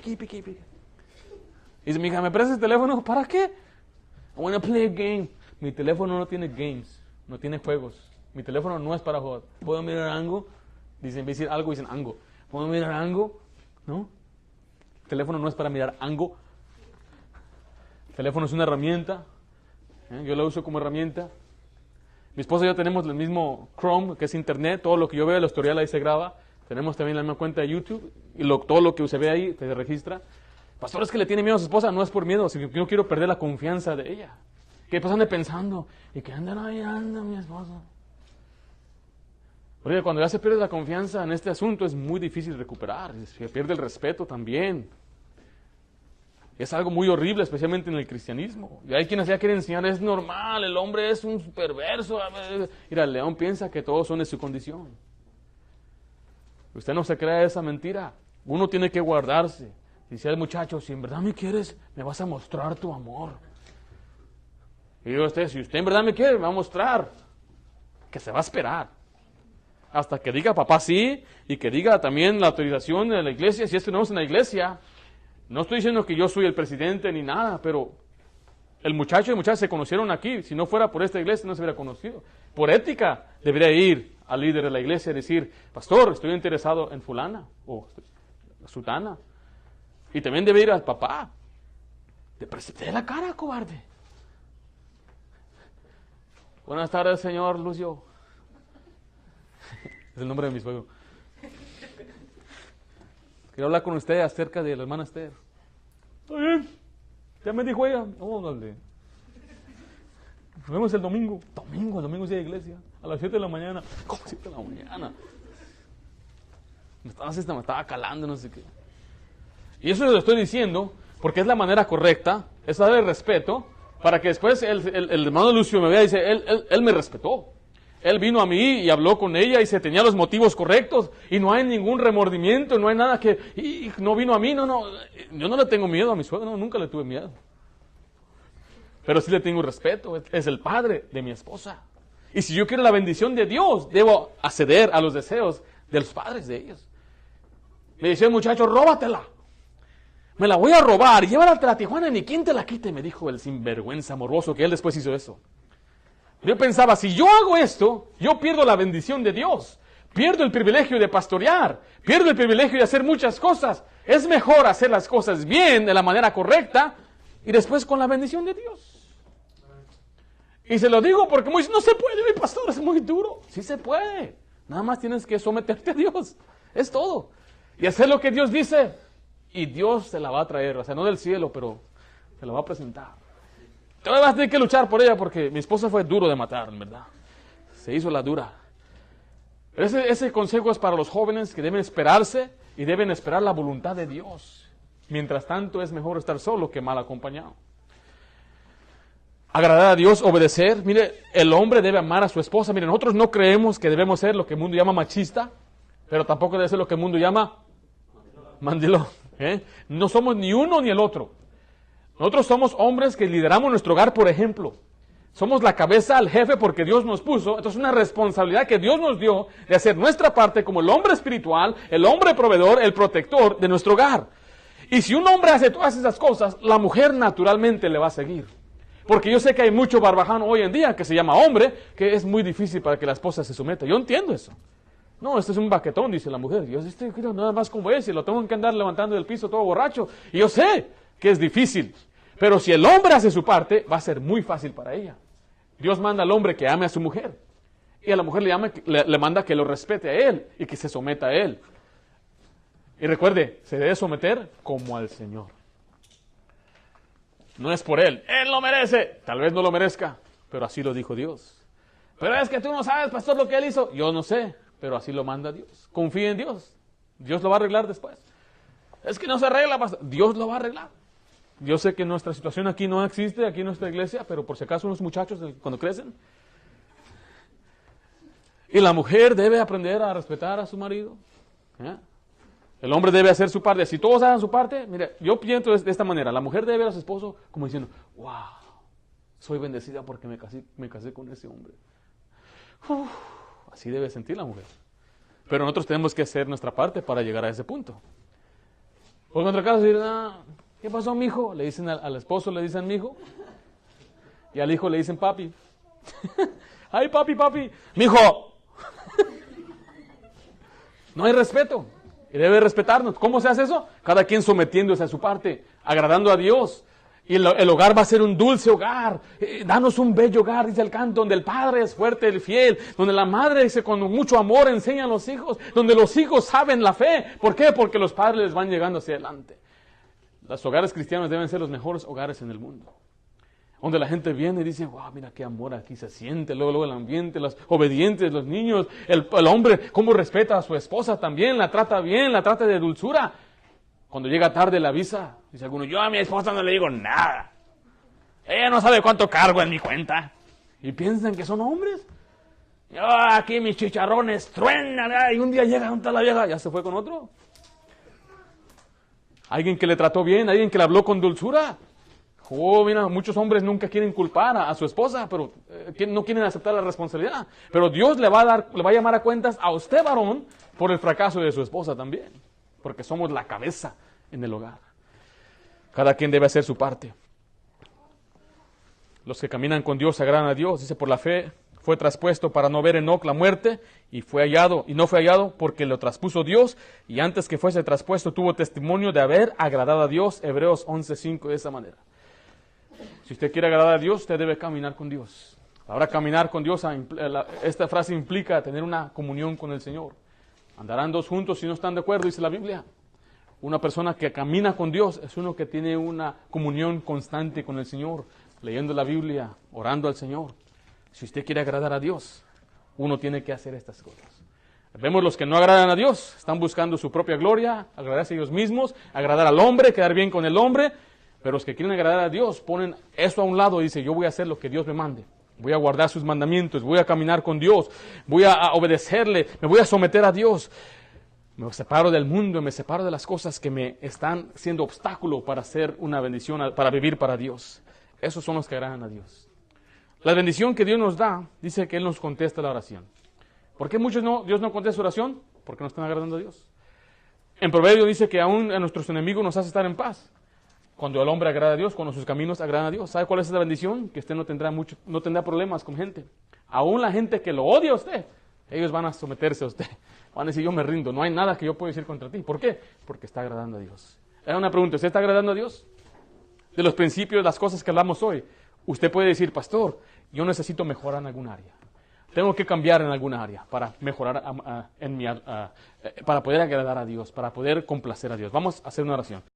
dice, mi hija, ¿me prestas el teléfono? ¿Para qué? I want to play a game. Mi teléfono no tiene games, no tiene juegos. Mi teléfono no es para jugar. ¿Puedo mirar algo? Dicen, en vez de decir algo, dicen algo. ¿Puedo mirar algo? ¿No? El teléfono no es para mirar algo. El teléfono es una herramienta. Yo la uso como herramienta. Mi esposa y yo tenemos el mismo Chrome, que es internet. Todo lo que yo veo, el historial ahí se graba. Tenemos también la misma cuenta de YouTube. Y todo lo que se ve ahí se registra. Pastor, es que le tiene miedo a su esposa. No es por miedo, sino que yo quiero perder la confianza de ella. Que pues ande pensando. ¿Y que andan ahí, anda mi esposa? Porque cuando ya se pierde la confianza en este asunto es muy difícil recuperar. Se pierde el respeto también. Es algo muy horrible, especialmente en el cristianismo. Y hay quienes ya quieren enseñar, es normal, el hombre es un perverso. Mira, el león piensa que todos son de su condición. Usted no se crea esa mentira. Uno tiene que guardarse. Dice al muchacho, si en verdad me quieres, me vas a mostrar tu amor. Y digo a usted, si usted en verdad me quiere, me va a mostrar. Que se va a esperar. Hasta que diga papá sí, y que diga también la autorización de la iglesia, si estuvimos en la iglesia. No estoy diciendo que yo soy el presidente ni nada, pero el muchacho y muchacha se conocieron aquí. Si no fuera por esta iglesia, no se hubiera conocido. Por ética, debería ir al líder de la iglesia y decir, pastor, estoy interesado en fulana o sutana. Y también debe ir al papá. Te presenté la cara, cobarde. Buenas tardes, señor Lucio. Es el nombre de mi suegro. Quiero hablar con usted acerca de la hermana Esther. Está bien. Ya me dijo ella. Órale. Nos vemos el domingo. El domingo es día de iglesia. A las 7 de la mañana. ¿Cómo 7 de la mañana? Me estaba calando, no sé qué. Y eso lo estoy diciendo porque es la manera correcta. Es darle respeto. Para que después el hermano Lucio me vea y dice, él me respetó. Él vino a mí y habló con ella y se tenía los motivos correctos y no hay ningún remordimiento, no hay nada que... Y no vino a mí, no. Yo no le tengo miedo a mi suegro, no, nunca le tuve miedo. Pero sí le tengo respeto, es el padre de mi esposa. Y si yo quiero la bendición de Dios, debo acceder a los deseos de los padres de ellos. Me dice el muchacho, róbatela. Me la voy a robar y llévala a Tijuana y ni quien te la quite, me dijo el sinvergüenza morboso que él después hizo eso. Yo pensaba, si yo hago esto, yo pierdo la bendición de Dios. Pierdo el privilegio de pastorear. Pierdo el privilegio de hacer muchas cosas. Es mejor hacer las cosas bien, de la manera correcta, y después con la bendición de Dios. Y se lo digo porque no se puede, mi pastor, es muy duro. Sí se puede. Nada más tienes que someterte a Dios. Es todo. Y hacer lo que Dios dice. Y Dios se la va a traer. O sea, no del cielo, pero se la va a presentar. Todavía vas a tener que luchar por ella porque mi esposa fue duro de matar, en verdad. Se hizo la dura. Ese consejo es para los jóvenes que deben esperarse y deben esperar la voluntad de Dios. Mientras tanto, es mejor estar solo que mal acompañado. Agradar a Dios, obedecer. Mire, el hombre debe amar a su esposa. Mire, nosotros no creemos que debemos ser lo que el mundo llama machista, pero tampoco debe ser lo que el mundo llama mandilón. No somos ni uno ni el otro. Nosotros somos hombres que lideramos nuestro hogar, por ejemplo. Somos la cabeza al jefe porque Dios nos puso. Entonces es una responsabilidad que Dios nos dio de hacer nuestra parte como el hombre espiritual, el hombre proveedor, el protector de nuestro hogar. Y si un hombre hace todas esas cosas, la mujer naturalmente le va a seguir. Porque yo sé que hay mucho barbaján hoy en día que se llama hombre, que es muy difícil para que la esposa se someta. Yo entiendo eso. No, este es un baquetón, dice la mujer. Yo nada más como es, y lo tengo que andar levantando del piso todo borracho. Y yo sé que es difícil. Pero si el hombre hace su parte, va a ser muy fácil para ella. Dios manda al hombre que ame a su mujer. Y a la mujer le manda que lo respete a él y que se someta a él. Y recuerde, se debe someter como al Señor. No es por él lo merece, tal vez no lo merezca, pero así lo dijo Dios. Pero es que tú no sabes, pastor, lo que él hizo. Yo no sé, pero así lo manda Dios. Confía en Dios, Dios lo va a arreglar después. Es que no se arregla, pastor, Dios lo va a arreglar. Yo sé que nuestra situación aquí no existe, aquí en nuestra iglesia, pero por si acaso unos muchachos cuando crecen. Y la mujer debe aprender a respetar a su marido. El hombre debe hacer su parte. Si todos hagan su parte, mire, yo pienso de esta manera. La mujer debe ver a su esposo como diciendo, wow, soy bendecida porque me casé con ese hombre. Así debe sentir la mujer. Pero nosotros tenemos que hacer nuestra parte para llegar a ese punto. Por en otro caso, dicen, ¿qué pasó, mijo? Le dicen al esposo, le dicen mijo. Y al hijo le dicen papi. Ay, papi. Mijo. No hay respeto. Y debe respetarnos. ¿Cómo se hace eso? Cada quien sometiéndose a su parte, agradando a Dios. Y el hogar va a ser un dulce hogar. Danos un bello hogar, dice el canto, donde el padre es fuerte y fiel, donde la madre dice con mucho amor enseña a los hijos, donde los hijos saben la fe. ¿Por qué? Porque los padres les van llegando hacia adelante. Los hogares cristianos deben ser los mejores hogares en el mundo. Donde la gente viene y dice, wow, mira qué amor aquí se siente, luego el ambiente, los obedientes, los niños, el hombre, cómo respeta a su esposa también, la trata bien, la trata de dulzura. Cuando llega tarde la avisa, dice alguno, yo a mi esposa no le digo nada. Ella no sabe cuánto cargo en mi cuenta. Y piensan que son hombres. Yo aquí mis chicharrones truenan, y un día llega, ¿dónde está la vieja? Ya se fue con otro. Alguien que le trató bien, alguien que le habló con dulzura. Mira, muchos hombres nunca quieren culpar a su esposa, pero no quieren aceptar la responsabilidad. Pero Dios le va a llamar a cuentas a usted, varón, por el fracaso de su esposa también. Porque somos la cabeza en el hogar. Cada quien debe hacer su parte. Los que caminan con Dios agradan a Dios. Dice, por la fe fue traspuesto para no ver Enoc la muerte, y no fue hallado porque lo traspuso Dios, y antes que fuese traspuesto tuvo testimonio de haber agradado a Dios. Hebreos 11:5, de esa manera. Si usted quiere agradar a Dios, usted debe caminar con Dios. Ahora, caminar con Dios, esta frase implica tener una comunión con el Señor. Andarán dos juntos si no están de acuerdo, dice la Biblia. Una persona que camina con Dios es uno que tiene una comunión constante con el Señor, leyendo la Biblia, orando al Señor. Si usted quiere agradar a Dios, uno tiene que hacer estas cosas. Vemos los que no agradan a Dios, están buscando su propia gloria, agradarse a ellos mismos, agradar al hombre, quedar bien con el hombre. Pero los que quieren agradar a Dios ponen eso a un lado y dicen, yo voy a hacer lo que Dios me mande. Voy a guardar sus mandamientos, voy a caminar con Dios, voy a obedecerle, me voy a someter a Dios. Me separo del mundo, me separo de las cosas que me están siendo obstáculo para hacer una bendición, para vivir para Dios. Esos son los que agradan a Dios. La bendición que Dios nos da, dice que Él nos contesta la oración. ¿Por qué Dios no contesta oración? Porque no están agradando a Dios. En Proverbio dice que aún a nuestros enemigos nos hace estar en paz. Cuando el hombre agrada a Dios, cuando sus caminos agradan a Dios. ¿Sabe cuál es la bendición? Que usted no tendrá problemas con gente. Aún la gente que lo odia a usted, ellos van a someterse a usted. Van a decir, yo me rindo, no hay nada que yo pueda decir contra ti. ¿Por qué? Porque está agradando a Dios. Era una pregunta, ¿usted está agradando a Dios? De los principios, las cosas que hablamos hoy, usted puede decir, pastor, yo necesito mejorar en alguna área. Tengo que cambiar en alguna área para mejorar para poder agradar a Dios, para poder complacer a Dios. Vamos a hacer una oración.